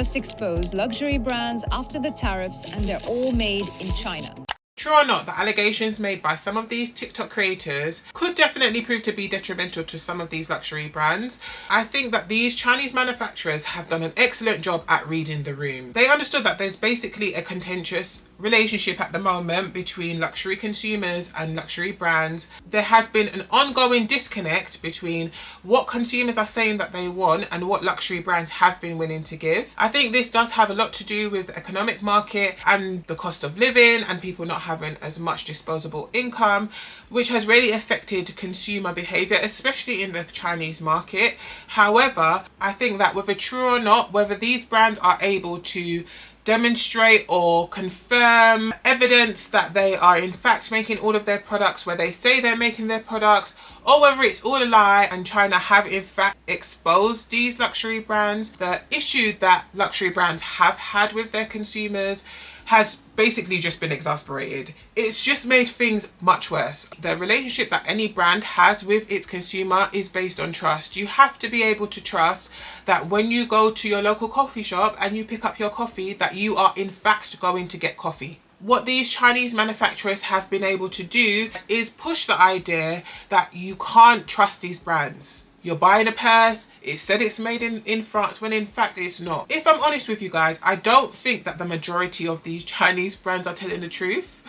Just exposed luxury brands after the tariffs, and they're all made in China. True or not, the allegations made by some of these TikTok creators could definitely prove to be detrimental to some of these luxury brands. I think that these Chinese manufacturers have done an excellent job at reading the room. They understood that there's basically a contentious relationship at the moment between luxury consumers and luxury brands. There has been an ongoing disconnect between what consumers are saying that they want and what luxury brands have been willing to give. I think this does have a lot to do with the economic market and the cost of living and people not having as much disposable income, which has really affected consumer behavior, especially in the Chinese market. However, I think that whether true or not, whether these brands are able to demonstrate or confirm evidence that they are in fact making all of their products where they say they're making their products, or whether it's all a lie and China have in fact exposed these luxury brands, the issue that luxury brands have had with their consumers has basically just been exasperated. It's just made things much worse. The relationship that any brand has with its consumer is based on trust. You have to be able to trust that when you go to your local coffee shop and you pick up your coffee, that you are in fact going to get coffee. What these Chinese manufacturers have been able to do is push the idea that you can't trust these brands. You're buying a purse, it said it's made in France, when in fact it's not. If I'm honest with you guys, I don't think that the majority of these Chinese brands are telling the truth.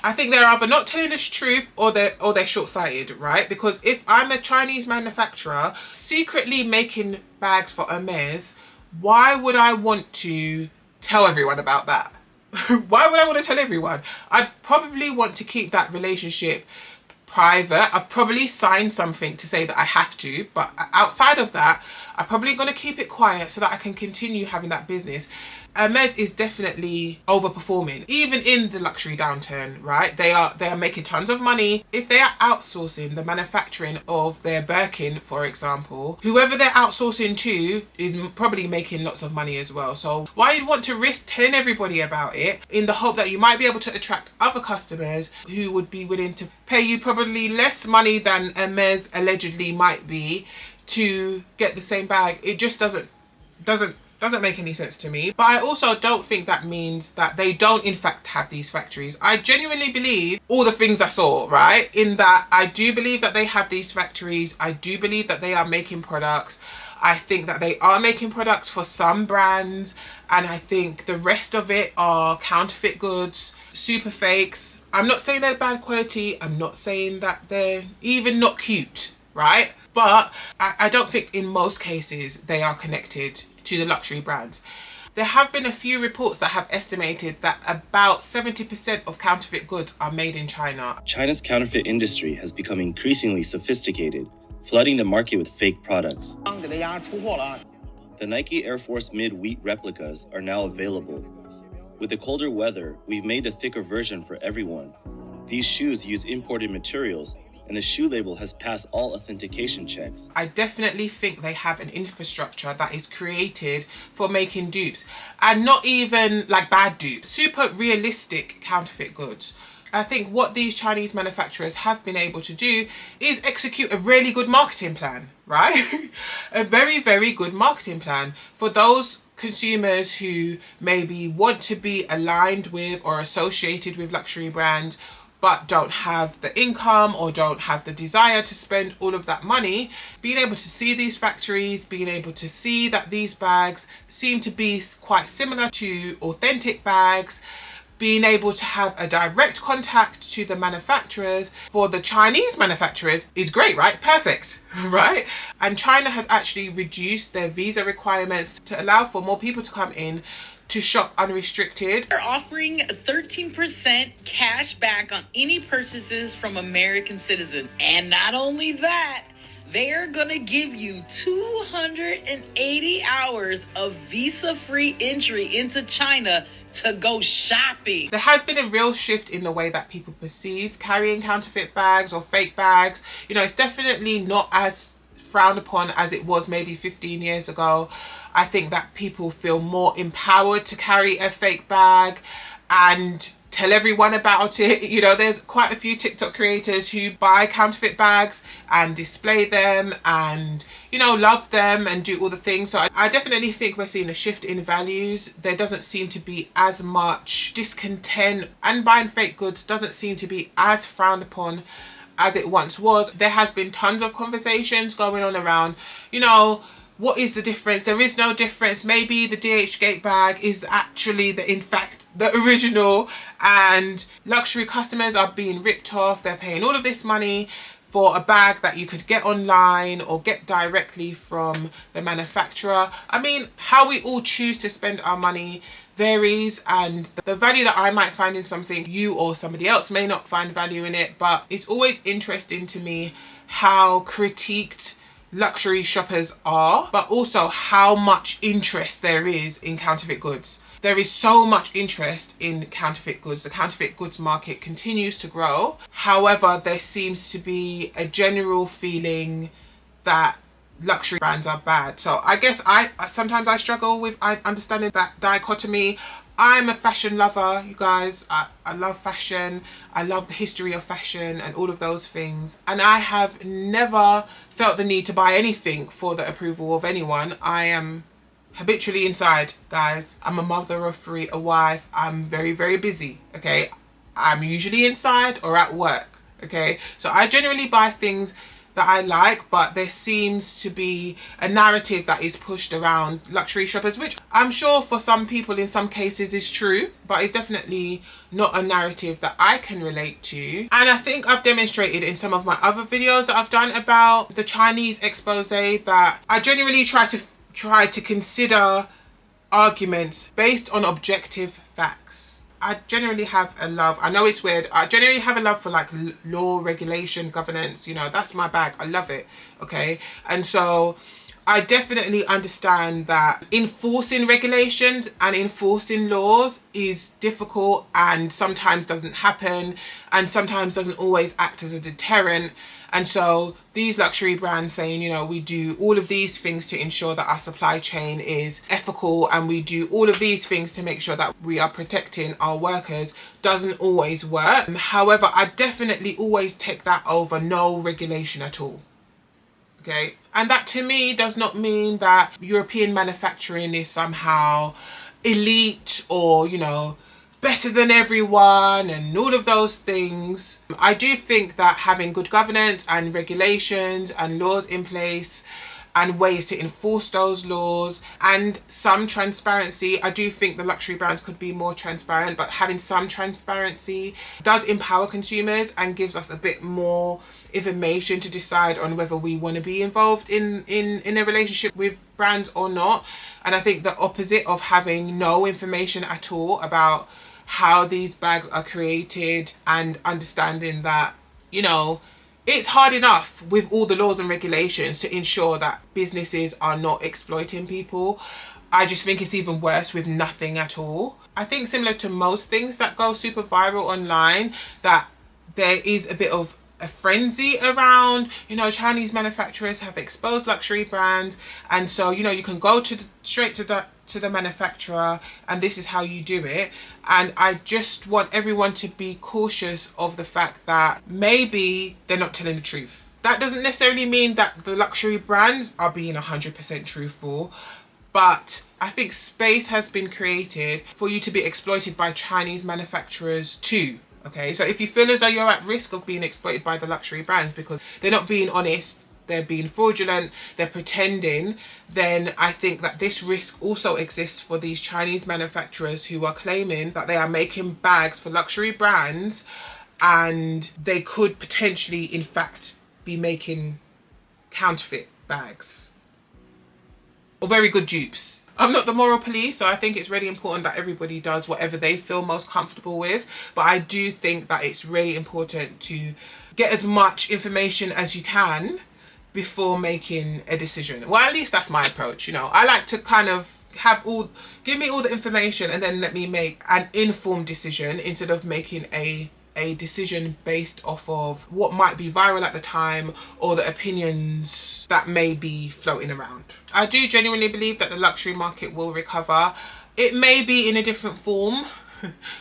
I think they're either not telling the truth or they're short-sighted, right? Because if I'm a Chinese manufacturer secretly making bags for Hermes, why would I want to tell everyone about that? Why would I want to tell everyone? I'd probably want to keep that relationship private. I've probably signed something to say that I have to, but outside of that, I'm probably going to keep it quiet so that I can continue having that business. Hermes is definitely overperforming, even in the luxury downturn, right? They are making tons of money. If they are outsourcing the manufacturing of their Birkin, for example, whoever they're outsourcing to is probably making lots of money as well. So why you'd want to risk telling everybody about it in the hope that you might be able to attract other customers who would be willing to pay you probably less money than Hermes allegedly might be to get the same bag? It just doesn't make any sense to me. But I also don't think that means that they don't in fact have these factories. I genuinely believe all the things I saw, right? In that I do believe that they have these factories. I do believe that they are making products. I think that they are making products for some brands, and I think the rest of it are counterfeit goods, super fakes. I'm not saying they're bad quality. I'm not saying that they're even not cute, right? But I don't think in most cases they are connected to the luxury brands. There have been a few reports that have estimated that about 70% of counterfeit goods are made in China. China's counterfeit industry has become increasingly sophisticated, flooding the market with fake products. The Nike Air Force Mid-Wheat replicas are now available. With the colder weather, we've made a thicker version for everyone. These shoes use imported materials, and the shoe label has passed all authentication checks. I definitely think they have an infrastructure that is created for making dupes, and not even like bad dupes, super realistic counterfeit goods. I think what these Chinese manufacturers have been able to do is execute a really good marketing plan, right? A very, very good marketing plan for those consumers who maybe want to be aligned with or associated with luxury brands, but don't have the income or don't have the desire to spend all of that money. Being able to see these factories, being able to see that these bags seem to be quite similar to authentic bags, being able to have a direct contact to the manufacturers for the Chinese manufacturers is great, right? Perfect, right? And China has actually reduced their visa requirements to allow for more people to come in to shop unrestricted. They're offering 13% cash back on any purchases from American citizens. And not only that, they're gonna give you 280 hours of visa-free entry into China to go shopping. There has been a real shift in the way that people perceive carrying counterfeit bags or fake bags. You know, it's definitely not as frowned upon as it was maybe 15 years ago. I think that people feel more empowered to carry a fake bag and tell everyone about it. You know, there's quite a few TikTok creators who buy counterfeit bags and display them and, you know, love them and do all the things. So I definitely think we're seeing a shift in values. There doesn't seem to be as much discontent, and buying fake goods doesn't seem to be as frowned upon as it once was. There has been tons of conversations going on around, you know, what is the difference? There is no difference. Maybe the DHgate bag is actually in fact the original, and luxury customers are being ripped off. They're paying all of this money for a bag that you could get online or get directly from the manufacturer. I mean, how we all choose to spend our money varies, and the value that I might find in something, you or somebody else may not find value in it. But it's always interesting to me how critiqued luxury shoppers are, but also how much interest there is in counterfeit goods. There is so much interest in counterfeit goods. The counterfeit goods market continues to grow. However, there seems to be a general feeling that luxury brands are bad. So I guess sometimes I struggle with understanding that dichotomy. I'm a fashion lover, you guys. I love fashion. I love the history of fashion and all of those things. And I have never felt the need to buy anything for the approval of anyone. I am habitually inside, guys. I'm a mother of 3, a wife. I'm very, very busy, okay? I'm usually inside or at work, okay? So I generally buy things that I like, but there seems to be a narrative that is pushed around luxury shoppers, which I'm sure for some people in some cases is true, but it's definitely not a narrative that I can relate to. And I think I've demonstrated in some of my other videos that I've done about the Chinese expose that I genuinely try to consider arguments based on objective facts. I generally have a love, I know it's weird, I generally have a love for like law, regulation, governance, you know, that's my bag. I love it, okay? And so I definitely understand that enforcing regulations and enforcing laws is difficult and sometimes doesn't happen and sometimes doesn't always act as a deterrent. And so these luxury brands saying, you know, we do all of these things to ensure that our supply chain is ethical and we do all of these things to make sure that we are protecting our workers doesn't always work. However, I definitely always take that over no regulation at all. Okay? And that to me does not mean that European manufacturing is somehow elite or, you know, better than everyone and all of those things. I do think that having good governance and regulations and laws in place and ways to enforce those laws and some transparency, I do think the luxury brands could be more transparent, but having some transparency does empower consumers and gives us a bit more information to decide on whether we want to be involved in a relationship with brands or not. And I think the opposite of having no information at all about how these bags are created and understanding that, you know, it's hard enough with all the laws and regulations to ensure that businesses are not exploiting people. I just think it's even worse with nothing at all. I think similar to most things that go super viral online, that there is a bit of a frenzy around, you know, Chinese manufacturers have exposed luxury brands, and so, you know, you can go straight to the manufacturer and this is how you do it. And I just want everyone to be cautious of the fact that maybe they're not telling the truth. That doesn't necessarily mean that the luxury brands are being 100% truthful, but I think space has been created for you to be exploited by Chinese manufacturers too. Okay, so if you feel as though you're at risk of being exploited by the luxury brands because they're not being honest, they're being fraudulent, they're pretending, then I think that this risk also exists for these Chinese manufacturers who are claiming that they are making bags for luxury brands and they could potentially, in fact, be making counterfeit bags or very good dupes. I'm not the moral police, so I think it's really important that everybody does whatever they feel most comfortable with. But I do think that it's really important to get as much information as you can before making a decision. Well, at least that's my approach, you know. I like to kind of give me all the information and then let me make an informed decision instead of making a decision based off of what might be viral at the time or the opinions that may be floating around. I do genuinely believe that the luxury market will recover. It may be in a different form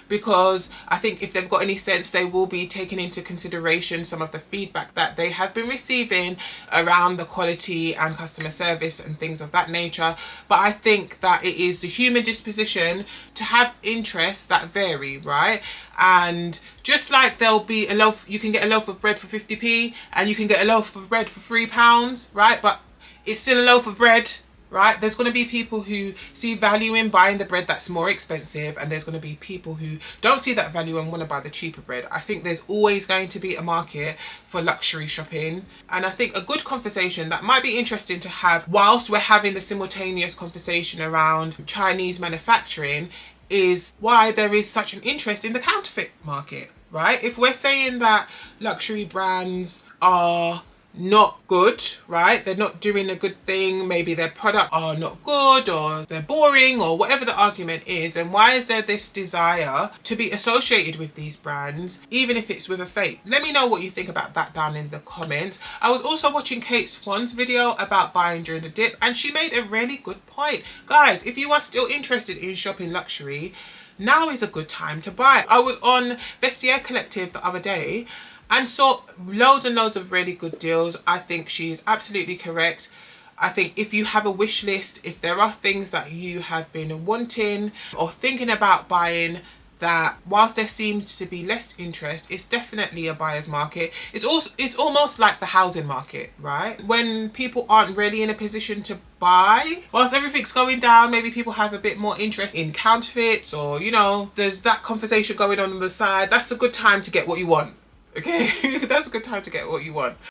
because I think if they've got any sense, they will be taking into consideration some of the feedback that they have been receiving around the quality and customer service and things of that nature. But I think that it is the human disposition to have interests that vary, right? And just like there'll be a loaf, you can get a loaf of bread for 50p and you can get a loaf of bread for £3, right? But it's still a loaf of bread, right? There's going to be people who see value in buying the bread that's more expensive, and there's going to be people who don't see that value and want to buy the cheaper bread. I think there's always going to be a market for luxury shopping, and I think a good conversation that might be interesting to have whilst we're having the simultaneous conversation around Chinese manufacturing is why there is such an interest in the counterfeit market, right? If we're saying that luxury brands are not good, right? They're not doing a good thing. Maybe their products are not good, or they're boring, or whatever the argument is. And why is there this desire to be associated with these brands, even if it's with a fake? Let me know what you think about that down in the comments. I was also watching Kate Swan's video about buying during the dip, and she made a really good point. Guys, if you are still interested in shopping luxury, now is a good time to buy. I was on Vestiaire Collective the other day and saw loads and loads of really good deals. I think she's absolutely correct. I think if you have a wish list, if there are things that you have been wanting or thinking about buying, that whilst there seems to be less interest, it's definitely a buyer's market. It's almost like the housing market, right? When people aren't really in a position to buy, whilst everything's going down, maybe people have a bit more interest in counterfeits, or, you know, there's that conversation going on the side. That's a good time to get what you want. Okay, that's a good time to get what you want.